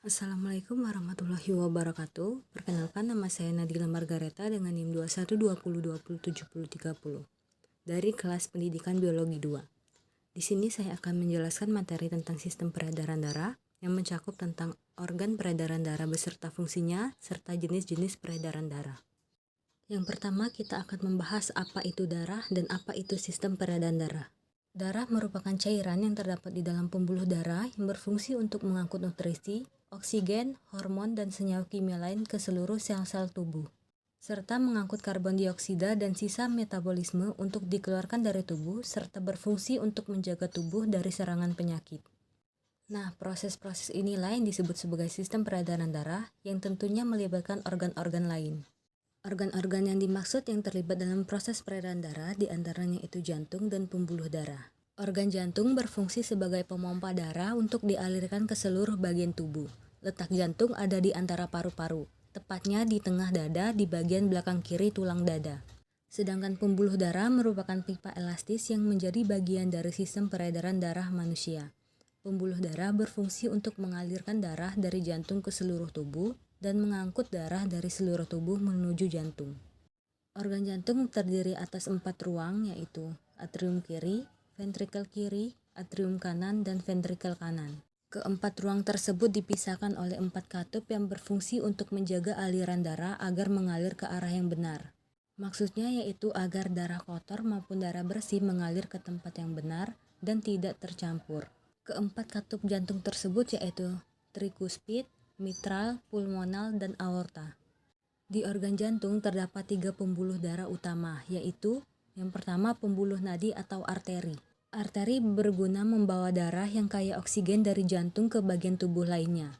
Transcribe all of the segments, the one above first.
Assalamualaikum warahmatullahi wabarakatuh. Perkenalkan, nama saya Nadila Margareta dengan NIM 2120207030 dari kelas Pendidikan Biologi 2. Di sini saya akan menjelaskan materi tentang sistem peredaran darah yang mencakup tentang organ peredaran darah beserta fungsinya serta jenis-jenis peredaran darah. Yang pertama, kita akan membahas apa itu darah dan apa itu sistem peredaran darah. Darah merupakan cairan yang terdapat di dalam pembuluh darah yang berfungsi untuk mengangkut nutrisi, oksigen, hormon, dan senyawa kimia lain ke seluruh sel-sel tubuh, serta mengangkut karbon dioksida dan sisa metabolisme untuk dikeluarkan dari tubuh, serta berfungsi untuk menjaga tubuh dari serangan penyakit. Nah, proses-proses inilah yang disebut sebagai sistem peredaran darah yang tentunya melibatkan organ-organ lain. Organ-organ yang dimaksud yang terlibat dalam proses peredaran darah diantaranya itu jantung dan pembuluh darah. Organ jantung berfungsi sebagai pemompa darah untuk dialirkan ke seluruh bagian tubuh. Letak jantung ada di antara paru-paru, tepatnya di tengah dada di bagian belakang kiri tulang dada. Sedangkan pembuluh darah merupakan pipa elastis yang menjadi bagian dari sistem peredaran darah manusia. Pembuluh darah berfungsi untuk mengalirkan darah dari jantung ke seluruh tubuh dan mengangkut darah dari seluruh tubuh menuju jantung. Organ jantung terdiri atas 4 ruang, yaitu atrium kiri, ventrikel kiri, atrium kanan, dan ventrikel kanan. Keempat ruang tersebut dipisahkan oleh 4 katup yang berfungsi untuk menjaga aliran darah agar mengalir ke arah yang benar. Maksudnya yaitu agar darah kotor maupun darah bersih mengalir ke tempat yang benar dan tidak tercampur. Keempat katup jantung tersebut yaitu trikuspid, mitral, pulmonal, dan aorta. Di organ jantung terdapat 3 pembuluh darah utama, yaitu yang pertama pembuluh nadi atau arteri. Arteri berguna membawa darah yang kaya oksigen dari jantung ke bagian tubuh lainnya.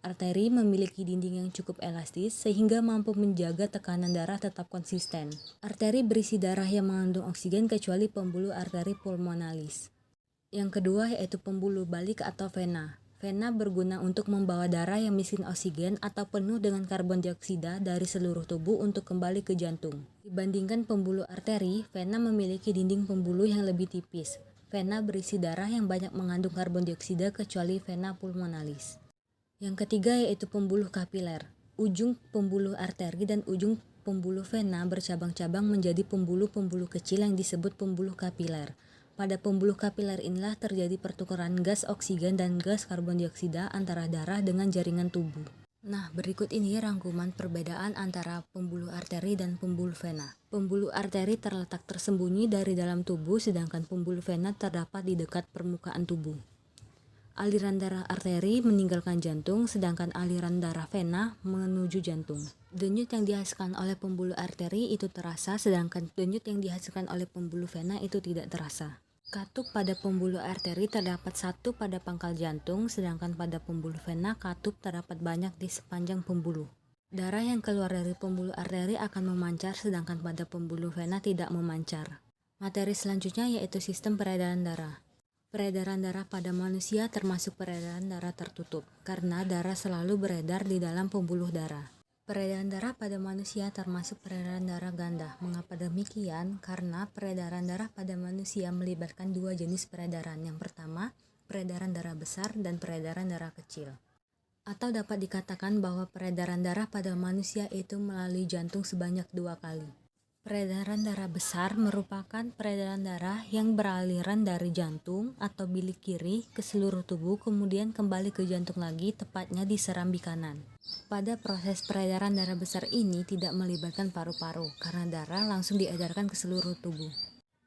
Arteri memiliki dinding yang cukup elastis sehingga mampu menjaga tekanan darah tetap konsisten. Arteri berisi darah yang mengandung oksigen kecuali pembuluh arteri pulmonalis. Yang kedua yaitu pembuluh balik atau vena. Vena berguna untuk membawa darah yang miskin oksigen atau penuh dengan karbon dioksida dari seluruh tubuh untuk kembali ke jantung. Dibandingkan pembuluh arteri, vena memiliki dinding pembuluh yang lebih tipis. Vena berisi darah yang banyak mengandung karbon dioksida kecuali vena pulmonalis. Yang ketiga yaitu pembuluh kapiler. Ujung pembuluh arteri dan ujung pembuluh vena bercabang-cabang menjadi pembuluh-pembuluh kecil yang disebut pembuluh kapiler. Pada pembuluh kapiler inilah terjadi pertukaran gas oksigen dan gas karbon dioksida antara darah dengan jaringan tubuh. Nah, berikut ini rangkuman perbedaan antara pembuluh arteri dan pembuluh vena. Pembuluh arteri terletak tersembunyi dari dalam tubuh, sedangkan pembuluh vena terdapat di dekat permukaan tubuh. Aliran darah arteri meninggalkan jantung, sedangkan aliran darah vena menuju jantung. Denyut yang dihasilkan oleh pembuluh arteri itu terasa, sedangkan denyut yang dihasilkan oleh pembuluh vena itu tidak terasa. Katup pada pembuluh arteri terdapat 1 pada pangkal jantung, sedangkan pada pembuluh vena katup terdapat banyak di sepanjang pembuluh. Darah yang keluar dari pembuluh arteri akan memancar, sedangkan pada pembuluh vena tidak memancar. Materi selanjutnya yaitu sistem peredaran darah. Peredaran darah pada manusia termasuk peredaran darah tertutup, karena darah selalu beredar di dalam pembuluh darah. Peredaran darah pada manusia termasuk peredaran darah ganda. Mengapa demikian? Karena peredaran darah pada manusia melibatkan 2 jenis peredaran. Yang pertama, peredaran darah besar dan peredaran darah kecil. Atau dapat dikatakan bahwa peredaran darah pada manusia itu melalui jantung sebanyak 2 kali. Peredaran darah besar merupakan peredaran darah yang beraliran dari jantung atau bilik kiri ke seluruh tubuh kemudian kembali ke jantung lagi, tepatnya di serambi kanan. Pada proses peredaran darah besar ini tidak melibatkan paru-paru karena darah langsung diedarkan ke seluruh tubuh.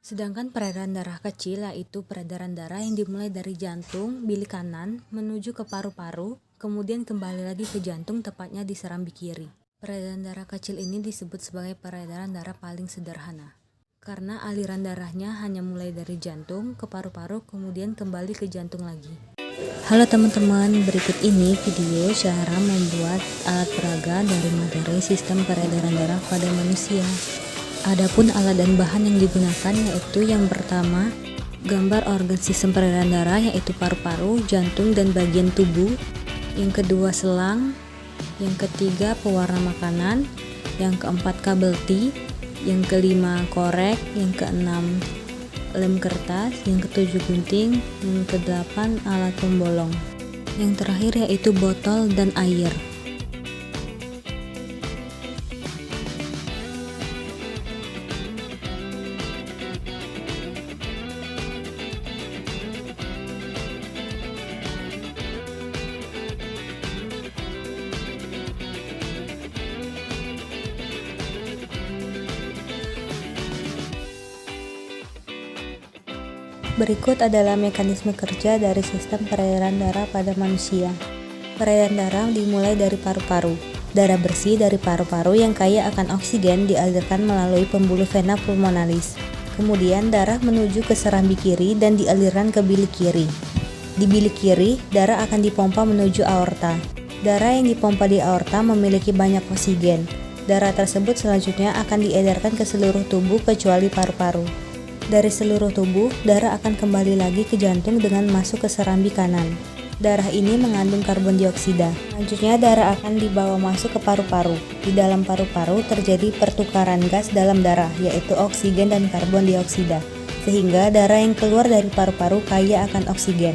Sedangkan peredaran darah kecil yaitu peredaran darah yang dimulai dari jantung bilik kanan menuju ke paru-paru kemudian kembali lagi ke jantung, tepatnya di serambi kiri. Peredaran darah kecil ini disebut sebagai peredaran darah paling sederhana karena aliran darahnya hanya mulai dari jantung ke paru-paru kemudian kembali ke jantung lagi. Halo teman-teman, berikut ini video cara membuat alat peraga dari materi sistem peredaran darah pada manusia. Adapun alat dan bahan yang digunakan yaitu yang pertama, gambar organ sistem peredaran darah yaitu paru-paru, jantung, dan bagian tubuh. Yang kedua selang. Yang ketiga pewarna makanan. Yang keempat kabel T. Yang kelima korek. Yang keenam lem kertas. Yang ketujuh gunting. Yang kedelapan alat pembolong. Yang terakhir yaitu botol dan air. Berikut adalah mekanisme kerja dari sistem peredaran darah pada manusia. Peredaran darah dimulai dari paru-paru. Darah bersih dari paru-paru yang kaya akan oksigen dialirkan melalui pembuluh vena pulmonalis. Kemudian darah menuju ke serambi kiri dan dialirkan ke bilik kiri. Di bilik kiri, darah akan dipompa menuju aorta. Darah yang dipompa di aorta memiliki banyak oksigen. Darah tersebut selanjutnya akan diedarkan ke seluruh tubuh kecuali paru-paru. Dari seluruh tubuh, darah akan kembali lagi ke jantung dengan masuk ke serambi kanan. Darah ini mengandung karbon dioksida. Selanjutnya darah akan dibawa masuk ke paru-paru. Di dalam paru-paru terjadi pertukaran gas dalam darah, yaitu oksigen dan karbon dioksida. Sehingga darah yang keluar dari paru-paru kaya akan oksigen.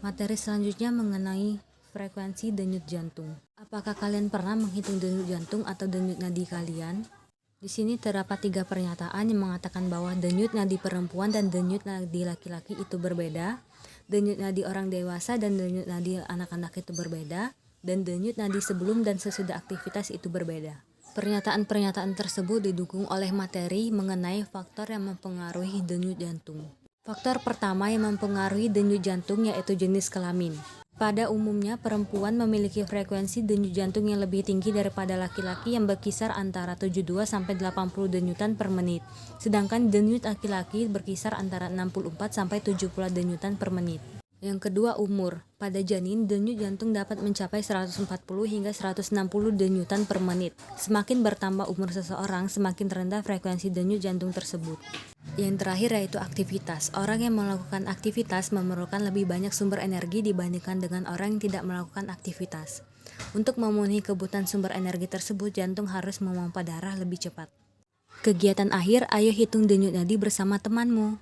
Materi selanjutnya mengenai frekuensi denyut jantung. Apakah kalian pernah menghitung denyut jantung atau denyut nadi kalian? Di sini terdapat 3 pernyataan yang mengatakan bahwa denyut nadi perempuan dan denyut nadi laki-laki itu berbeda, denyut nadi orang dewasa dan denyut nadi anak-anak itu berbeda, dan denyut nadi sebelum dan sesudah aktivitas itu berbeda. Pernyataan-pernyataan tersebut didukung oleh materi mengenai faktor yang mempengaruhi denyut jantung. Faktor pertama yang mempengaruhi denyut jantung yaitu jenis kelamin. Pada umumnya, perempuan memiliki frekuensi denyut jantung yang lebih tinggi daripada laki-laki yang berkisar antara 72-80 denyutan per menit. Sedangkan denyut laki-laki berkisar antara 64-70 denyutan per menit. Yang kedua, umur. Pada janin, denyut jantung dapat mencapai 140 hingga 160 denyutan per menit. Semakin bertambah umur seseorang, semakin rendah frekuensi denyut jantung tersebut. Yang terakhir yaitu aktivitas. Orang yang melakukan aktivitas memerlukan lebih banyak sumber energi dibandingkan dengan orang yang tidak melakukan aktivitas. Untuk memenuhi kebutuhan sumber energi tersebut, jantung harus memompa darah lebih cepat. Kegiatan akhir, ayo hitung denyut nadi bersama temanmu.